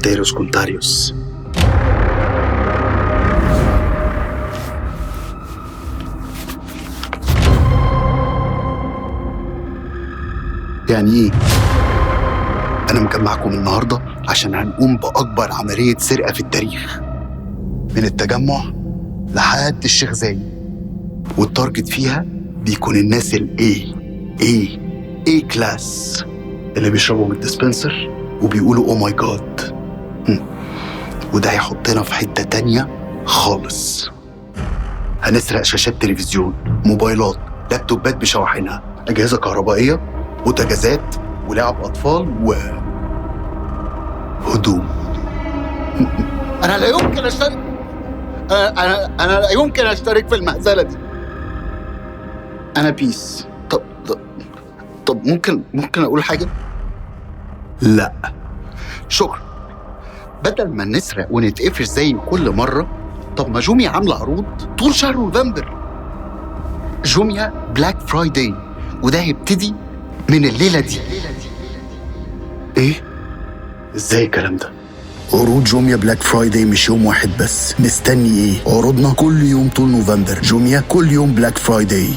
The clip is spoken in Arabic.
كونتيروس كونتاريوس. يعني ايه؟ انا مجمعكم النهارده عشان هنقوم باكبر عمليه سرقه في التاريخ، من التجمع لحد الشيخ زايد، والتارجت فيها بيكون الناس الاي كلاس اللي بيشربوا من الديسبنسر وبيقولوا او ماي جاد. وده هيحطنا في حته تانية خالص. هنسرق شاشات تلفزيون، موبايلات، لابتوبات بشواحنها، اجهزه كهربائيه، بوتاجازات، ولعب اطفال، هدوم. انا لا يمكن اشترك انا لا يمكن اشترك في المهزله دي. انا بيس. طب ممكن اقول حاجه؟ لا شكرا. بدل ما نسرق ونتقفش زي كل مره، طب ما جوميا عامله عروض طول شهر نوفمبر. جوميا بلاك فرايداي، وده هيبتدي من الليله دي. ايه؟ ازاي الكلام ده؟ عروض جوميا بلاك فرايداي مش يوم واحد بس. مستني ايه؟ عروضنا كل يوم طول نوفمبر. جوميا كل يوم بلاك فرايداي.